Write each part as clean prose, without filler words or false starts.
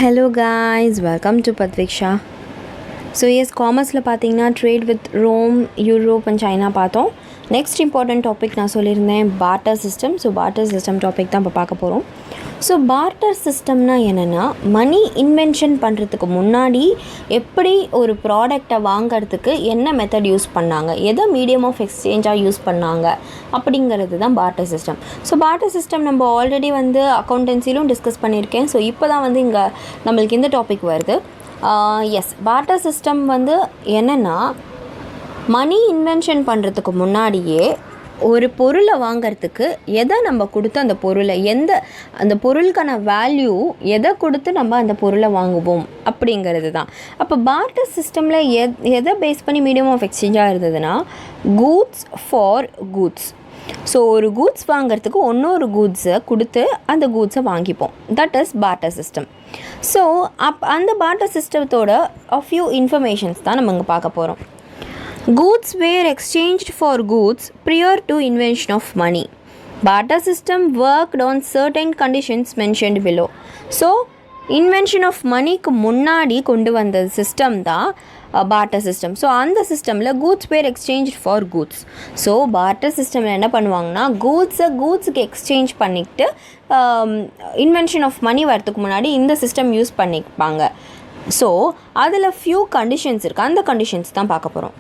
Hello guys, welcome to Padviksha. So yes, commerceல பார்த்தீங்கன்னா trade with Rome, Europe and China பார்த்தோம். Next important topic நான் சொல்லியிருந்தேன் barter system. So barter system topic தான் இப்போ பார்க்க போகிறோம். ஸோ பார்ட்டர் சிஸ்டம்னா என்னென்னா, மணி இன்வென்ஷன் பண்ணுறதுக்கு முன்னாடி எப்படி ஒரு ப்ராடக்டை வாங்கிறதுக்கு என்ன மெத்தட் யூஸ் பண்ணாங்க, எதை மீடியம் ஆஃப் எக்ஸ்சேஞ்சாக யூஸ் பண்ணாங்க அப்படிங்கிறது தான் partner system. So barter system நம்ம ஆல்ரெடி அக்கௌண்டன்சிலும் டிஸ்கஸ் பண்ணியிருக்கேன். ஸோ இப்போ தான் இங்கே நம்மளுக்கு இந்த டாபிக் வருது. எஸ், பார்ட்டர் சிஸ்டம் என்னென்னா, மணி இன்வென்ஷன் பண்ணுறதுக்கு முன்னாடியே ஒரு பொருளை வாங்கிறதுக்கு எதை நம்ம கொடுத்து அந்த பொருளுக்கான வேல்யூ எதை கொடுத்து நம்ம அந்த பொருளை வாங்குவோம் அப்படிங்கிறது தான். அப்போ பார்ட்டர் சிஸ்டமில் எதை பேஸ் பண்ணி மீடியம் ஆஃப் எக்ஸ்சேஞ்சாக இருந்ததுன்னா, கூட்ஸ் ஃபார் கூட்ஸ். ஸோ ஒரு கூட்ஸ் வாங்கிறதுக்கு இன்னொரு கூட்ஸை கொடுத்து அந்த கூட்ஸை வாங்கிப்போம். That is partner system. So அந்த பார்ட்டர் சிஸ்டத்தோட ஃபியூ இன்ஃபர்மேஷன்ஸ் தான் நம்ம இங்கே பார்க்க போகிறோம். Goods were exchanged for goods prior to invention of money. Barter system worked on certain conditions mentioned below. So, invention of moneyக்கு முன்னாடி கொண்டு வந்த சிஸ்டம் தான் barter system. ஸோ அந்த சிஸ்டமில் goods were exchanged for goods. So barter சிஸ்டமில் என்ன பண்ணுவாங்கன்னா, கூட்ஸுக்கு exchange பண்ணிக்கிட்டு இன்வென்ஷன் ஆஃப் மணி வரதுக்கு முன்னாடி இந்த சிஸ்டம் யூஸ் பண்ணிப்பாங்க. ஸோ அதில் ஃபியூ கண்டிஷன்ஸ் இருக்குது. அந்த கண்டிஷன்ஸ் தான் பார்க்க போகிறோம்.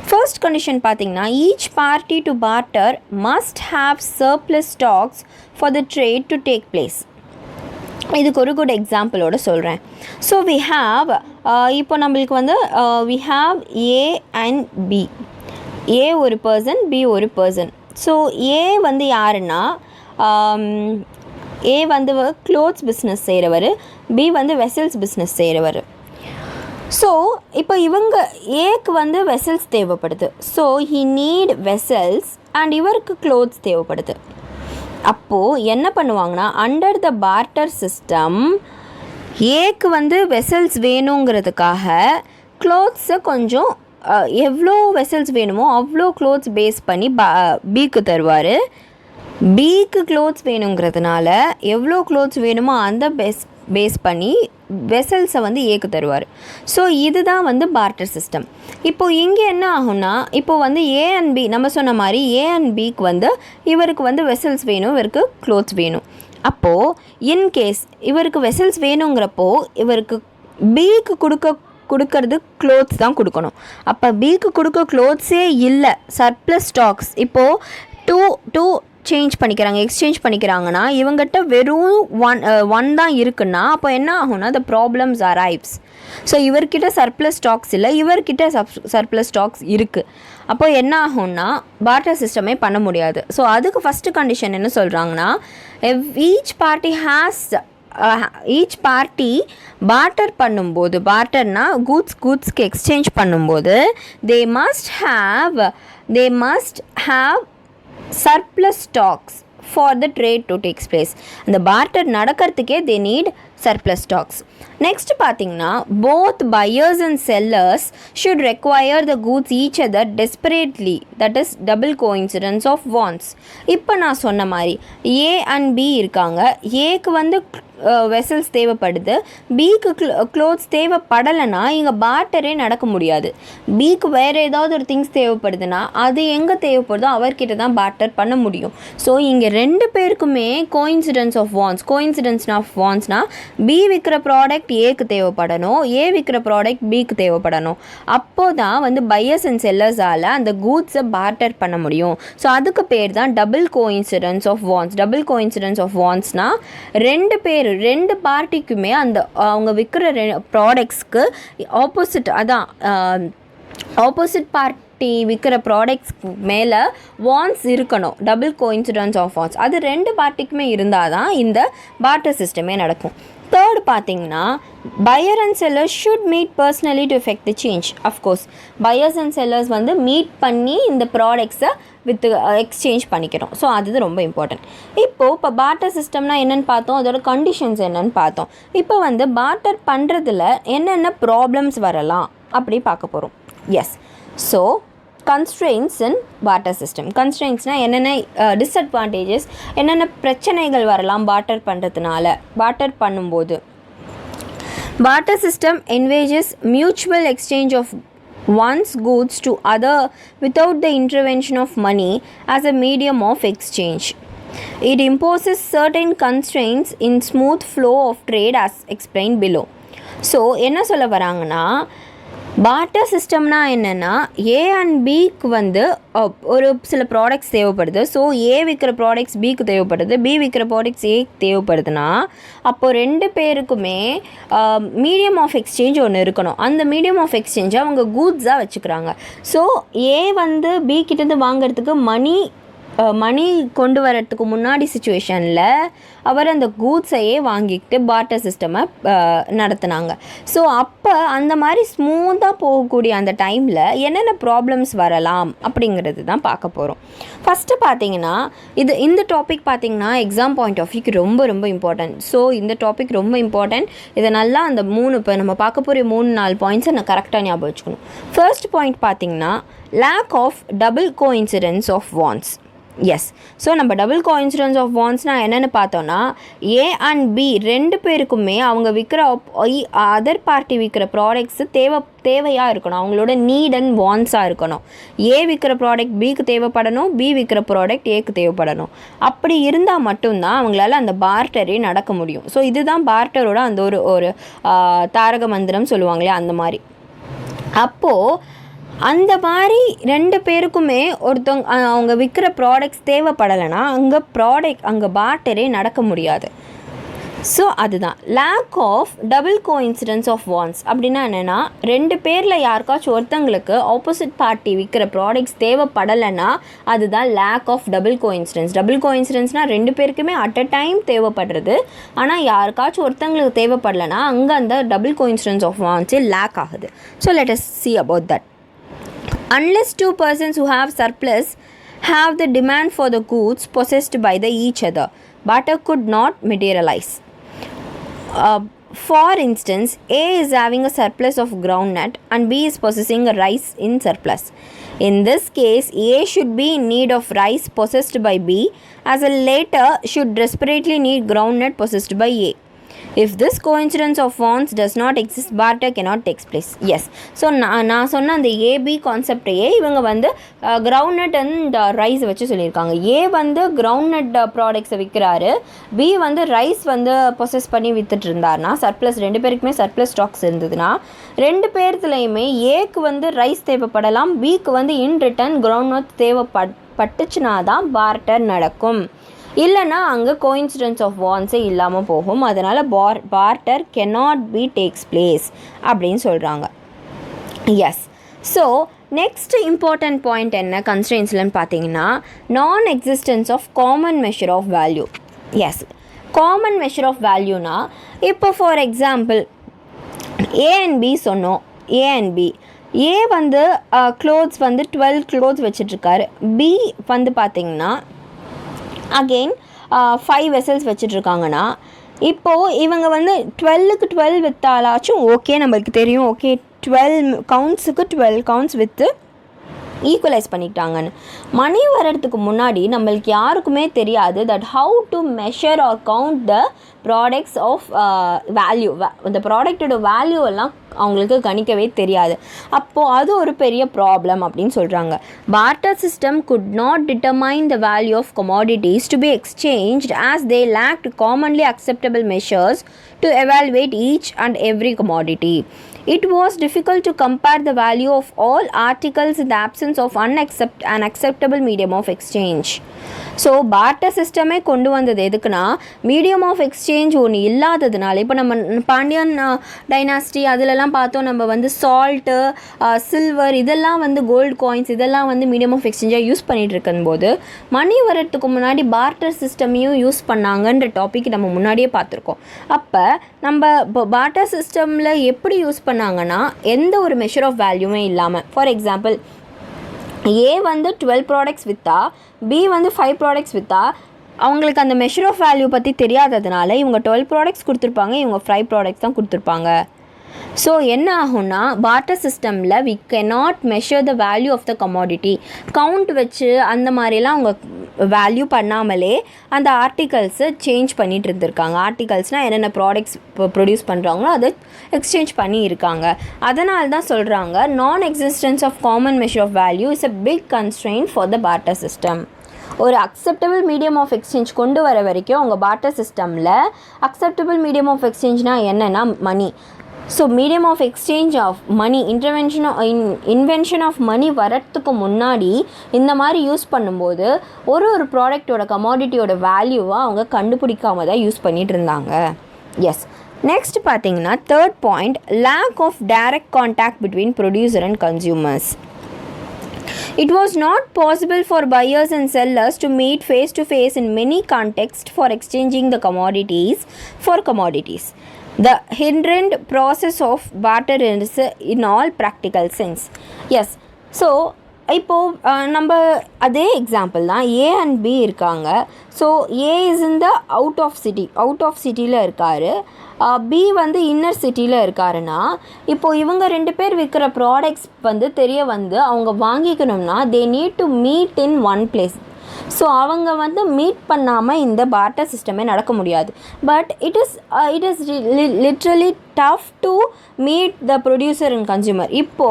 ஃபர்ஸ்ட் கண்டிஷன் பார்த்தீங்கன்னா, each party to partner must have surplus stocks for the trade to take place. இதுக்கு ஒரு குட் எக்ஸாம்பிளோட சொல்கிறேன். ஸோ வி ஹாவ் இப்போ நம்மளுக்கு we have A and B. A ஒரு பர்சன், பி ஒரு பர்சன். ஸோ ஏ யாருன்னா, A clothes business செய்கிறவர், B vessels business செய்கிறவர். ஸோ இப்போ இவங்க ஏக்கு வெசல்ஸ் தேவைப்படுது. So he need vessels and இவருக்கு க்ளோத்ஸ் தேவைப்படுது. அப்போது என்ன பண்ணுவாங்கன்னா, அண்டர் த பார்ட்டர் சிஸ்டம் ஏக்கு வெசல்ஸ் வேணுங்கிறதுக்காக க்ளோத்ஸை கொஞ்சம் எவ்வளோ வெசல்ஸ் வேணுமோ அவ்வளோ க்ளோத்ஸ் பேஸ் பண்ணி பிக்கு தருவார். பிக்கு க்ளோத்ஸ் வேணுங்கிறதுனால எவ்வளோ க்ளோத்ஸ் வேணுமோ அந்த பேஸ் பண்ணி வெசல்ஸை ஏக்கு தருவார். ஸோ இதுதான் பார்ட்டர் சிஸ்டம். இப்போது இங்கே என்ன ஆகும்னா, இப்போது ஏ அண்ட் பி நம்ம சொன்ன மாதிரி ஏ அண்ட் பிக்கு இவருக்கு வெசல்ஸ் வேணும், இவருக்கு க்ளோத்ஸ் வேணும். அப்போது இன்கேஸ் இவருக்கு வெசல்ஸ் வேணுங்கிறப்போ இவருக்கு பிக்கு கொடுக்கறது க்ளோத்ஸ் தான் கொடுக்கணும். அப்போ பிக்கு கொடுக்க க்ளோத்ஸே இல்லை, சர்ப்ளஸ் ஸ்டாக்ஸ். இப்போது டூ எக்ஸ்சேஞ்ச் பண்ணிக்கிறாங்கன்னா இவங்ககிட்ட வெறும் ஒன் தான் இருக்குன்னா அப்போ என்ன ஆகும்னா, the problems arrives. ஸோ இவர்கிட்ட சர்ப்ளஸ் ஸ்டாக்ஸ் இல்லை, இவர்கிட்ட சர்ப்ளஸ் ஸ்டாக்ஸ் இருக்குது. அப்போ என்ன ஆகும்னா, பார்ட்டர் சிஸ்டமே பண்ண முடியாது. ஸோ அதுக்கு ஃபஸ்ட்டு கண்டிஷன் என்ன சொல்கிறாங்கன்னா, ஈச் பார்ட்டி பார்ட்டர் பண்ணும்போது, பார்ட்டர்னா கூட்ஸ்க்கு எக்ஸ்சேஞ்ச் பண்ணும்போது they must have surplus stocks for the trade to takes place. அந்த barter நடக்கிறதுக்கே they need surplus stocks. Next பார்த்தீங்கன்னா, both buyers and sellers should require the goods each other desperately. That is double coincidence of wants. இப்போ நான் சொன்ன மாதிரி ஏ and B இருக்காங்க. ஏக்கு vessels தேவைப்படுது, பிக்கு க்ளோத்ஸ் தேவைப்படலைன்னா இங்கே பார்ட்டரே நடக்க முடியாது. பிக்கு வேறு ஏதாவது ஒரு திங்ஸ் தேவைப்படுதுன்னா அது எங்கே தேவைப்படுதோ அவர்கிட்ட தான் பார்ட்டர் பண்ண முடியும். ஸோ இங்கே ரெண்டு பேருக்குமே கோயின்சிடன்ஸ் ஆஃப் வாண்ட்ஸ்னால் பி விற்கிற ப்ராடக்ட் ஏக்கு தேவைப்படணும், ஏ விற்கிற ப்ராடக்ட் பிக்கு தேவைப்படணும். அப்போது தான் பையர்ஸ் அண்ட் செல்லர்ஸால் அந்த கூட்ஸை பார்ட்டர் பண்ண முடியும். ஸோ அதுக்கு பேர் தான் டபுள் கோயின்சிடன்ஸ் ஆஃப் வாண்ட்ஸ்னால் ரெண்டு பார்ட்டிக்குமே அவங்க விற்கிற ப்ராடக்ட்ஸ்க்கு ஆப்போசிட் பார்ட்டி விற்கிற ப்ராடக்ட்ஸ்க்கு மேலே வாண்ட்ஸ் இருக்கணும். டபுள் கோயின்சிடன்ஸ் ஆஃப் வாண்ட்ஸ் அது ரெண்டு பார்ட்டிக்குமே இருந்தால் தான் இந்த பார்ட்டர் சிஸ்டமே நடக்கும். தேர்ட் பார்த்தீங்கன்னா, pier and sellers should meet personally to effect the change. Of course buyers and sellers meet பண்ணி இந்த ப்ராடக்ட்ஸை எக்ஸ்சேஞ்ச் பண்ணிக்கிறோம். ஸோ அது ரொம்ப இம்பார்ட்டன்ட். இப்போ பார்ட்டர் சிஸ்டம்னா என்னென்னு பார்த்தோம், அதோட கண்டிஷன்ஸ் என்னென்னு பார்த்தோம். இப்போ பார்ட்டர் பண்ணுறதுல என்னென்ன ப்ராப்ளம்ஸ் வரலாம் அப்படி பார்க்க போகிறோம். Yes, so constraints in barter system. Constraintsனா என்னென்ன டிஸ்அட்வான்டேஜஸ், என்னென்ன பிரச்சனைகள் வரலாம் பார்ட்டர் பண்ணுறதுனால, பார்ட்டர் பண்ணும்போது. Barter system encourages mutual exchange of one's goods to other without the intervention of money as a medium of exchange. It imposes certain constraints in smooth flow of trade as explained below. So என்ன சொல்ல வராங்கன்னா, partner சிஸ்டம்னா என்னென்னா, A and பிக்கு வந்து ஒரு சில products தேவைப்படுது. So ஏ விற்கிற ப்ராடக்ட்ஸ் பிக்கு தேவைப்படுது, பி விற்கிற ப்ராடக்ட்ஸ் ஏக்கு தேவைப்படுதுன்னா, அப்போது ரெண்டு பேருக்குமே மீடியம் ஆஃப் எக்ஸ்சேஞ்ச் ஒன்று இருக்கணும். அந்த மீடியம் ஆஃப் எக்ஸ்சேஞ்சை அவங்க கூட்ஸாக வச்சுக்கிறாங்க. ஸோ ஏ வந்து பி கிட்டேருந்து வாங்கிறதுக்கு மணி கொண்டு வரத்துக்கு முன்னாடி சுச்சுவேஷனில் அவர் அந்த கூட்ஸையே வாங்கிக்கிட்டு பார்ட்டர் சிஸ்டமை நடத்துனாங்க. ஸோ அப்போ அந்த மாதிரி ஸ்மூத்தாக போகக்கூடிய அந்த டைமில் என்னென்ன ப்ராப்ளம்ஸ் வரலாம் அப்படிங்கிறது தான் பார்க்க போகிறோம். ஃபஸ்ட்டு பார்த்தீங்கன்னா, இந்த டாபிக் பார்த்தீங்கன்னா எக்ஸாம் பாயிண்ட் ஆஃப் வியூக்கு ரொம்ப ரொம்ப இம்பார்ட்டன்ட். ஸோ இந்த டாபிக் ரொம்ப இம்பார்ட்டன்ட். இதை நல்லா அந்த இப்போ நம்ம பார்க்க போகிற 3-4 பாயிண்ட்ஸை நான் கரெக்டாக ஞாபகம் வச்சுக்கணும். ஃபர்ஸ்ட் பாயிண்ட் பார்த்தீங்கன்னா, lack of double coincidence of wants. Yes, so நம்ம டபுள் கோஇன்சிடென்ஸ் ஆஃப் வாண்ட்ஸ்னால் என்னென்னு பார்த்தோன்னா, ஏ அண்ட் பி ரெண்டு பேருக்குமே அவங்க விற்கிற அதர் பார்ட்டி விற்கிற ப்ராடக்ட்ஸு தேவையாக இருக்கணும். அவங்களோட நீட் அண்ட் வாண்ட்ஸாக இருக்கணும். ஏ விற்கிற ப்ராடக்ட் பிக்கு தேவைப்படணும், பி விற்கிற ப்ராடக்ட் ஏக்கு தேவைப்படணும். அப்படி இருந்தால் மட்டும்தான் அவங்களால அந்த பார்ட்டரே நடக்க முடியும். ஸோ இதுதான் பார்ட்டரோட அந்த ஒரு தாரக மந்திரம் சொல்லுவாங்களே, அந்த மாதிரி. அப்போது அந்த மாதிரி ரெண்டு பேருக்குமே அவங்க விற்கிற ப்ராடக்ட்ஸ் தேவைப்படலைன்னா அங்கே பார்ட்டரே நடக்க முடியாது. ஸோ அதுதான் lack of double coincidence of wants. அப்படின்னா என்னென்னா, ரெண்டு பேரில் யாருக்காச்சும் ஒருத்தங்களுக்கு ஆப்போசிட் பார்ட்டி விற்கிற ப்ராடக்ட்ஸ் தேவைப்படலைன்னா அதுதான் lack of double coincidence. Double கோஇன்சிடென்ஸ்னால் ரெண்டு பேருக்குமே அட் அ டைம் தேவைப்படுறது, ஆனால் யாருக்காச்சும் ஒருத்தங்களுக்கு தேவைப்படலைன்னா அங்கே அந்த டபுள் கோஇன்சிடென்ஸ் ஆஃப் வாண்ட்ஸே லேக் ஆகுது. So let us see about that. Unless two persons who have surplus have the demand for the goods possessed by each other, barter could not materialize. For instance, A is having a surplus of groundnut and B is possessing a rice in surplus. In this case, A should be in need of rice possessed by B, as the latter should desperately need groundnut possessed by A. If this coincidence of wants does not exist, barter cannot take place. Yes, so நான் சொன்ன அந்த AB கான்செப்டையே இவங்க வந்து groundnut and rise வச்சு சொல்லியிருக்காங்க. ஏ வந்து groundnut ப்ராடக்ட்ஸை விற்கிறாரு, B வந்து ரைஸ் வந்து ப்ரொசஸ் பண்ணி விற்றுட்டு இருந்தாருன்னா, சர்ப்ளஸ் ரெண்டு பேருக்குமே சர்ப்ளஸ் ஸ்டாக்ஸ் இருந்ததுன்னா, ரெண்டு பேர்த்துலையுமே ஏக்கு வந்து ரைஸ் தேவைப்படலாம், பிக்கு வந்து இன் ரிட்டன் கிரவுண்ட்நட் தேவைப்பட்டுச்சுன்னா தான் பார்ட்டர் நடக்கும். இல்லைன்னா அங்கே கோயின்சிடென்ஸ் ஆஃப் வாண்ட்ஸே இல்லாமல் போகும். அதனால் barter cannot be takes place அப்படின்னு சொல்கிறாங்க. Yes, so next important point என்ன கன்ஸ்ட்ரெயின்ஸ்லன்னு பார்த்தீங்கன்னா, non existence of common measure of value. Yes, common measure of வேல்யூனா, இப்போ for example A and B சொன்னோம். ஏ அண்ட் பி, ஏ வந்து க்ளோத்ஸ் வந்து 12 க்ளோத்ஸ் வச்சிட்ருக்காரு, பி வந்து பார்த்திங்கன்னா அகெயின் 5 வெசல்ஸ் வச்சிட்ருக்காங்கன்னா, இப்போது இவங்க வந்து 12க்கு 12 விற்றாலாச்சும் ஓகே, நம்மளுக்கு தெரியும் ஓகே 12 கவுண்ட்ஸுக்கு 12 கவுண்ட்ஸ் விற்று ஈக்குவலைஸ் பண்ணிக்கிட்டாங்கன்னு. மணி வர்றதுக்கு முன்னாடி நம்மளுக்கு யாருக்குமே தெரியாது that how to measure or count the products of value. இந்த ப்ராடக்டோட வேல்யூ எல்லாம் அவங்களுக்கு கணிக்கவே தெரியாது. அப்போது அது ஒரு பெரிய ப்ராப்ளம் அப்படின்னு சொல்கிறாங்க. Barter system could not determine the value of commodities to be exchanged as they lacked commonly acceptable measures to evaluate each and every commodity. It was difficult to compare the value of all articles in the absence of an acceptable medium of exchange. So barter சிஸ்டமே கொண்டு வந்தது எதுக்குன்னா, medium of exchange ஒன்று இல்லாததுனால. இப்போ நம்ம Pandian dynasty அதிலெல்லாம் பார்த்தோம், நம்ம வந்து சால்ட்டு, சில்வர், இதெல்லாம் வந்து கோல்டு காயின்ஸ், இதெல்லாம் வந்து மீடியம் ஆஃப் எக்ஸ்சேஞ்சாக யூஸ் பண்ணிகிட்டு இருக்கும்போது, மணி வரத்துக்கு முன்னாடி பார்ட்டர் சிஸ்டமையும் யூஸ் பண்ணாங்கன்ற டாபிக் நம்ம முன்னாடியே பார்த்துருக்கோம். அப்போ நம்ம பார்ட்டர் சிஸ்டமில் எப்படி யூஸ் பண்ணாங்கன்னா, எந்த ஒரு மெஷர் ஆஃப் வேல்யூமே இல்லாமல், ஃபார் எக்ஸாம்பிள் ஏ வந்து 12 ப்ராடக்ட்ஸ் விற்றா, பி வந்து 5 ப்ராடக்ட்ஸ் விற்றா, அவங்களுக்கு அந்த மெஷர் ஆஃப் வேல்யூ பற்றி தெரியாததுனால இவங்க 12 ப்ராடக்ட்ஸ் கொடுத்துருப்பாங்க, இவங்க 5 ப்ராடக்ட்ஸ் தான் கொடுத்துருப்பாங்க. ஸோ என்ன ஆகும்னா barter சிஸ்டமில் we cannot measure the value of the commodity. Count வச்சு அந்த மாதிரிலாம் அவங்க வேல்யூ பண்ணாமலே அந்த ஆர்டிகல்ஸை சேஞ்ச் பண்ணிகிட்டு இருந்திருக்காங்க. ஆர்டிகல்ஸ்னால் என்னென்ன ப்ராடக்ட்ஸ் ப்ரொடியூஸ் பண்ணுறாங்களோ அதை எக்ஸ்சேஞ்ச் பண்ணி இருக்காங்க. அதனால தான் சொல்கிறாங்க non existence of common measure of value is a big constraint for the barter system. ஒரு அக்செப்டபிள் மீடியம் ஆஃப் எக்ஸ்சேஞ்ச் கொண்டு வர வரைக்கும் அவங்க பார்ட்டர் சிஸ்டமில் அக்செப்டபிள் மீடியம் ஆஃப் எக்ஸ்சேஞ்ச்னால் என்னென்னா money. So medium of exchange of money invention of money வரத்துக்கு முன்னாடி இந்த மாதிரி யூஸ் பண்ணும்போது ஒரு ப்ராடக்டோட கமாடிட்டியோட வேல்யூவை அவங்க கண்டுபிடிக்காம தான் யூஸ் பண்ணிகிட்டு இருந்தாங்க. எஸ், நெக்ஸ்ட் பார்த்தீங்கன்னா third point, lack of direct contact between producer and consumers. It was not possible for buyers and sellers to meet face to face in many contexts for exchanging the commodities for commodities. The inherent process of barter is in all practical sense. Yes, so இப்போது நம்ம அதே example தான், A and B இருக்காங்க. So A is in the out of சிட்டியில் இருக்கார், B வந்து inner சிட்டியில் இருக்காருன்னா இப்போது இவங்க 2 பேர் விற்கிற ப்ராடக்ட்ஸ் வந்து அவங்க வாங்கிக்கணும்னா they need to meet in one place. So அவங்க வந்து மீட் பண்ணாமல் இந்த பார்ட்டர் சிஸ்டமே நடக்க முடியாது. But it is literally tough to meet the producer and consumer. இப்போ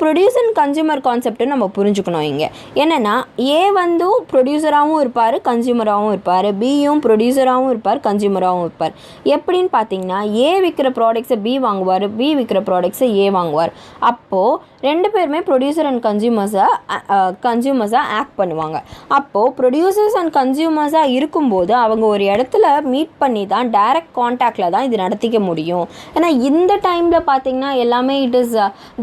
ப்ரொடியூசர் அண்ட் கன்சியூமர் கான்செப்ட்டு நம்ம புரிஞ்சுக்கணும். இங்கே என்னென்னா ஏ வந்து ப்ரொடியூசராகவும் இருப்பார், கன்சியூமராகவும் இருப்பார், பியும் ப்ரொடியூசராகவும் இருப்பார், கன்சியூமராகவும் இருப்பார். எப்படின்னு பார்த்தீங்கன்னா ஏ விற்கிற ப்ராடக்ட்ஸை பி வாங்குவார், பி விற்கிற ப்ராடக்ட்ஸை ஏ வாங்குவார். அப்போது 2 பேருமே ப்ரொடியூசர் அண்ட் கன்சியூமர்ஸாக ஆக்ட் பண்ணுவாங்க. அப்போது ப்ரொடியூசர்ஸ் அண்ட் கன்சியூமர்ஸாக இருக்கும்போது அவங்க ஒரு இடத்துல மீட் பண்ணி தான் டைரக்ட் கான்டாக்டில் தான் இது நடத்திக்க முடியும். ஏன்னா இந்த டைமில் பார்த்திங்கன்னா எல்லாமே இட் இஸ்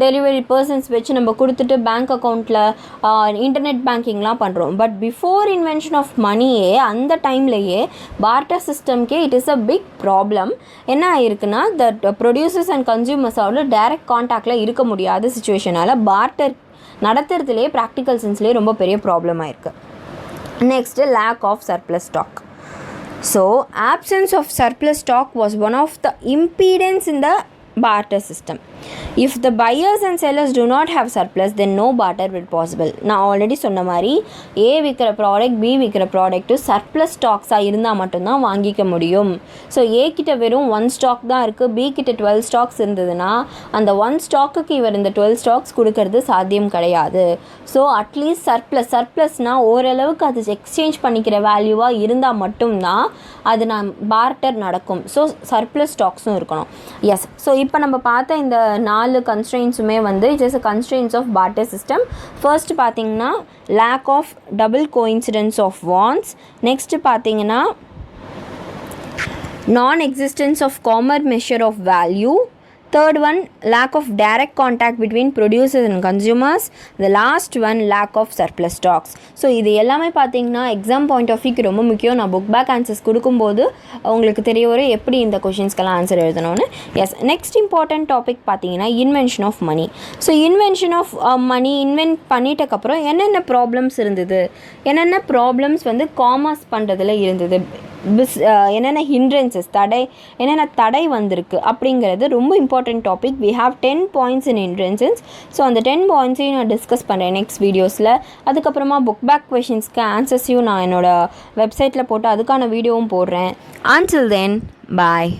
டெலிவரி பர்சன்ஸ் வச்சு நம்ம கொடுத்துட்டு பேங்க் அக்கௌண்ட்டில் இன்டர்நெட் பேங்கிங்லாம் பண்ணுறோம். பட் பிஃபோர் இன்வென்ஷன் ஆஃப் மணியே அந்த டைம்லேயே பார்ட்டர் சிஸ்டம்கே it is a big problem. என்ன ஆயிருக்குன்னா த ப்ரொடியூசர்ஸ் அண்ட் கன்சியூமர்ஸாவில் டைரக்ட் கான்டாக்டில் இருக்க முடியாத சுச்சுவேஷனால் பார்ட்டர் நடத்துறதுலேயே ப்ராக்டிக்கல் சென்ஸ்லேயே ரொம்ப பெரிய ப்ராப்ளம் ஆயிருக்கு. Next lack of surplus stock. So absence of surplus stock was one of the impedance in the barter system. If the buyers and sellers do not have surplus, then no barter will possible. நான் already சொன்ன மாதிரி ஏ விற்கிற product B விற்கிற product surplus ஸ்டாக்ஸாக இருந்தால் மட்டும்தான் வாங்கிக்க முடியும். So ஏ கிட்ட வெறும் 1 ஸ்டாக் தான் இருக்குது, பி கிட்ட 12 ஸ்டாக்ஸ் இருந்ததுன்னா அந்த 1 ஸ்டாக்குக்கு இவர் இந்த 12 ஸ்டாக்ஸ் கொடுக்கறது சாத்தியம் கிடையாது. ஸோ அட்லீஸ்ட் சர்ப்ளஸ்னால் ஓரளவுக்கு அது எக்ஸ்சேஞ்ச் பண்ணிக்கிற வேல்யூவாக இருந்தால் மட்டும்தான் அது பார்ட்டர் நடக்கும். ஸோ சர்ப்ளஸ் ஸ்டாக்ஸும் இருக்கணும். எஸ், ஸோ இப்போ நம்ம பார்த்த இந்த 4 கன்ஸ்ட்ரெயின்ஸுமே வந்து it is a constraints of barter system. First பார்த்தீங்கன்னா lack of double coincidence of wants. Next பார்த்தீங்கன்னா non existence of common measure of value. Third one, lack of direct contact between producers and consumers. The last one, lack of surplus stocks. So இது எல்லாமே பார்த்தீங்கன்னா exam point of வியூக்கு ரொம்ப முக்கியம். நான் book back answers கொடுக்கும்போது உங்களுக்கு தெரிய வரும் எப்படி இந்த கொஷின்ஸ்க்கெல்லாம் ஆன்சர் எழுதணும்னு. எஸ், நெக்ஸ்ட் இம்பார்ட்டன்ட் டாபிக் பார்த்தீங்கன்னா invention of money. So invention of money invent பண்ணிட்டக்கப்புறம் என்னென்ன ப்ராப்ளம்ஸ் இருந்தது, என்னென்ன ப்ராப்ளம்ஸ் வந்து காமர்ஸ் பண்ணுறதுல இருந்தது, என்னென்ன ஹிண்ட்ரன்சஸ் என்னென்ன தடை வந்திருக்கு அப்படிங்கிறது ரொம்ப important topic. We have 10 points in hindrances. So அந்த 10 பாயிண்ட்ஸையும் நான் டிஸ்கஸ் பண்ணுறேன் நெக்ஸ்ட் வீடியோஸில். அதுக்கப்புறமா புக் பேக் கொஷின்ஸ்க்கு ஆன்சர்ஸையும் நான் என்னோடய வெப்சைட்டில் போட்டு அதுக்கான வீடியோவும் போடுறேன். Until then, bye.